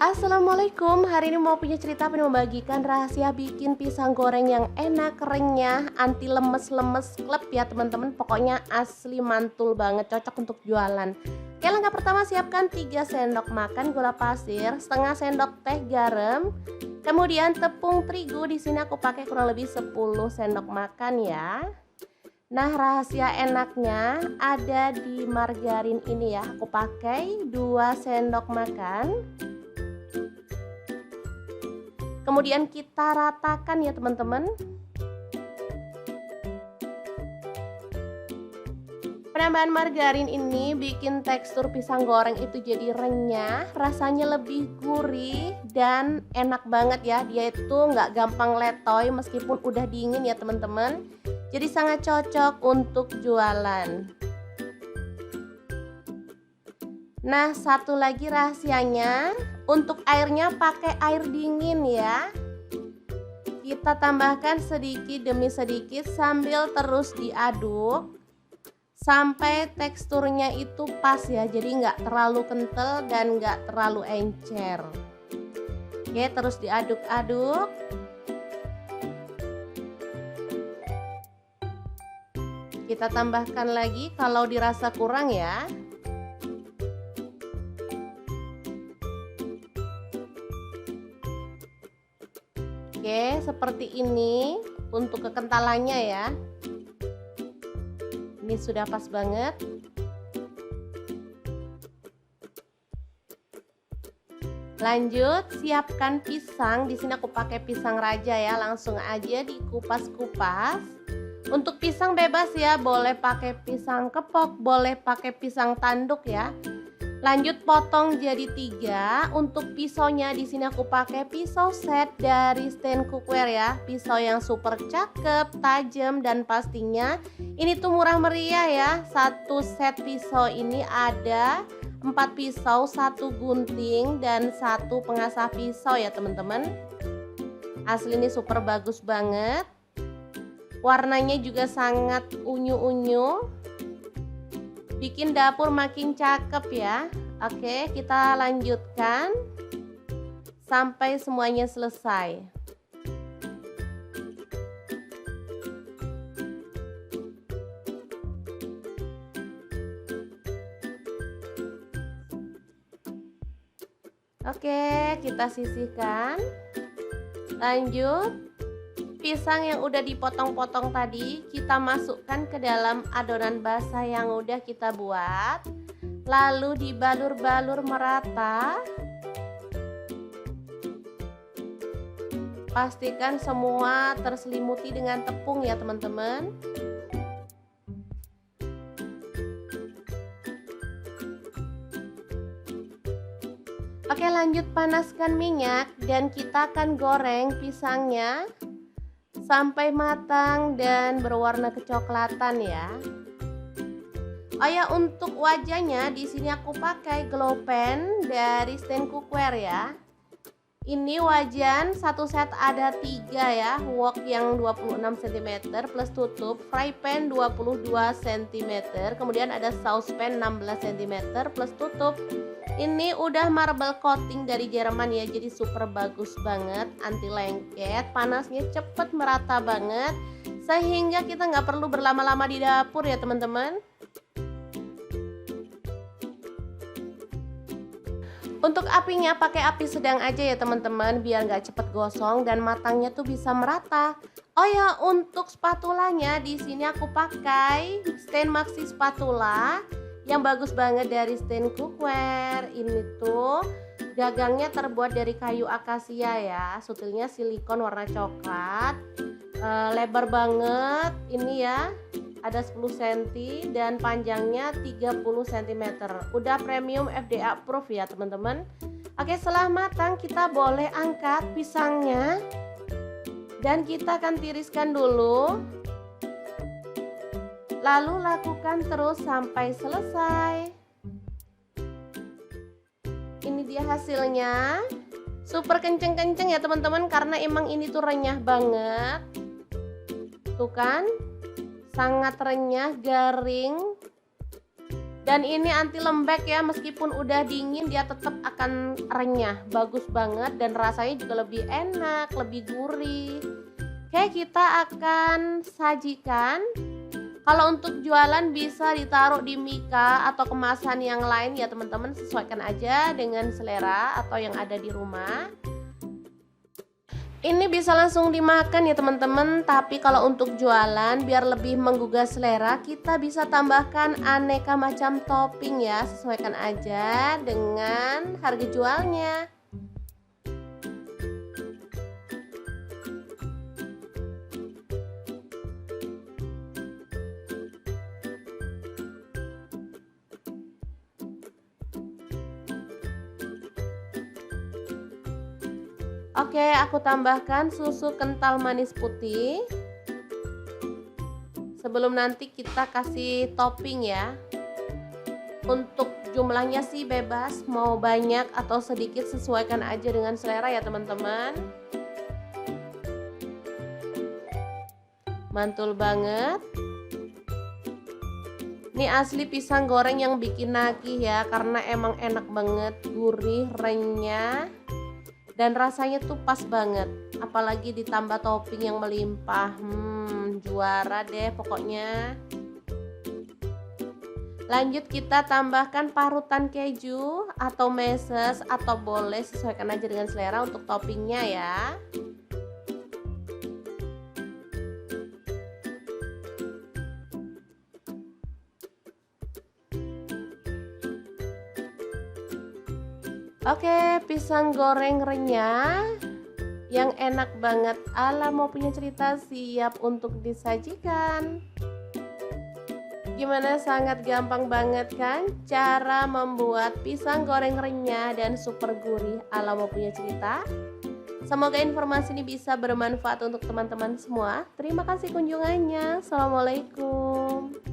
Assalamualaikum, hari ini mau punya cerita pengen membagikan rahasia bikin pisang goreng yang enak, renyah, anti lemes-lemes, klep ya teman-teman. Pokoknya asli mantul banget, cocok untuk jualan. Oke, langkah pertama siapkan 3 sendok makan gula pasir, setengah sendok teh garam, kemudian tepung terigu. Di sini aku pakai kurang lebih 10 sendok makan ya. Nah, rahasia enaknya ada di margarin ini ya. Aku pakai 2 sendok makan. Kemudian kita ratakan ya teman-teman. Penambahan margarin ini bikin tekstur pisang goreng itu jadi renyah, rasanya lebih gurih dan enak banget ya. Dia itu nggak gampang letoy meskipun udah dingin ya teman-teman. Jadi sangat cocok untuk jualan. Nah, satu lagi rahasianya, untuk airnya pakai air dingin ya. Kita tambahkan sedikit demi sedikit sambil terus diaduk sampai teksturnya itu pas ya. Jadi nggak terlalu kental dan nggak terlalu encer. Oke, terus diaduk-aduk. Kita tambahkan lagi kalau dirasa kurang ya. Oke, seperti ini untuk kekentalannya ya. Ini sudah pas banget. Lanjut, siapkan pisang. Di sini aku pakai pisang raja ya, langsung aja dikupas-kupas. Untuk pisang bebas ya, boleh pakai pisang kepok, boleh pakai pisang tanduk ya. Lanjut potong jadi 3. Untuk pisaunya di sini aku pakai pisau set dari Stand Cookware ya. Pisau yang super cakep, tajam dan pastinya ini tuh murah meriah ya. Satu set pisau ini ada 4 pisau, 1 gunting dan 1 pengasah pisau ya teman-teman. Asli ini super bagus banget. Warnanya juga sangat unyu-unyu. Bikin dapur makin cakep ya. Oke, kita lanjutkan sampai semuanya selesai. Oke, kita sisihkan. Lanjut, pisang yang udah dipotong-potong tadi kita masukkan ke dalam adonan basah yang udah kita buat. Lalu dibalur-balur merata. Pastikan semua terselimuti dengan tepung ya teman-teman. Oke, lanjut panaskan minyak dan kita akan goreng pisangnya sampai matang dan berwarna kecoklatan ya. Oh ya, untuk wajahnya di sini aku pakai glow pan dari Stand Cookware ya. Ini wajan satu set ada 3 ya, wok yang 26 cm plus tutup, fry pan 22 cm, kemudian ada saucepan 16 cm plus tutup. Ini udah marble coating dari Jerman ya, jadi super bagus banget, anti lengket, panasnya cepet merata banget, sehingga kita nggak perlu berlama-lama di dapur ya teman-teman. Untuk apinya pakai api sedang aja ya teman-teman, biar nggak cepet gosong dan matangnya tuh bisa merata. Oh ya, untuk spatulanya di sini aku pakai stand maxi spatula yang bagus banget dari Stand Cookware. Ini tuh gagangnya terbuat dari kayu akasia ya, sutilnya silikon warna coklat, lebar banget ini ya, ada 10 cm dan panjangnya 30 cm. Udah premium FDA approved ya teman-teman. Oke, setelah matang kita boleh angkat pisangnya dan kita akan tiriskan dulu. Lalu lakukan terus sampai selesai. Ini dia hasilnya. Super kenceng-kenceng ya teman-teman, karena emang ini tuh renyah banget. Tuh kan, sangat renyah, garing. Dan ini anti lembek ya, meskipun udah dingin dia tetap akan renyah. Bagus banget dan rasanya juga lebih enak, lebih gurih. Oke, kita akan sajikan. Kalau untuk jualan bisa ditaruh di mika atau kemasan yang lain ya teman-teman, sesuaikan aja dengan selera atau yang ada di rumah. Ini bisa langsung dimakan ya teman-teman, tapi kalau untuk jualan biar lebih menggugah selera, kita bisa tambahkan aneka macam topping ya, sesuaikan aja dengan harga jualnya. Oke, aku tambahkan susu kental manis putih. Sebelum nanti kita kasih topping ya. Untuk jumlahnya sih bebas, mau banyak atau sedikit sesuaikan aja dengan selera ya teman-teman. Mantul banget. Ini asli pisang goreng yang bikin nagih ya, karena emang enak banget, gurih, renyah. Dan rasanya tuh pas banget, apalagi ditambah topping yang melimpah. Juara deh pokoknya. Lanjut kita tambahkan parutan keju atau meses, atau boleh sesuaikan aja dengan selera untuk toppingnya ya. Oke, pisang goreng renyah yang enak banget ala mau punya cerita siap untuk disajikan. Gimana, sangat gampang banget kan cara membuat pisang goreng renyah dan super gurih ala mau punya cerita. Semoga informasi ini bisa bermanfaat untuk teman-teman semua. Terima kasih kunjungannya. Assalamualaikum.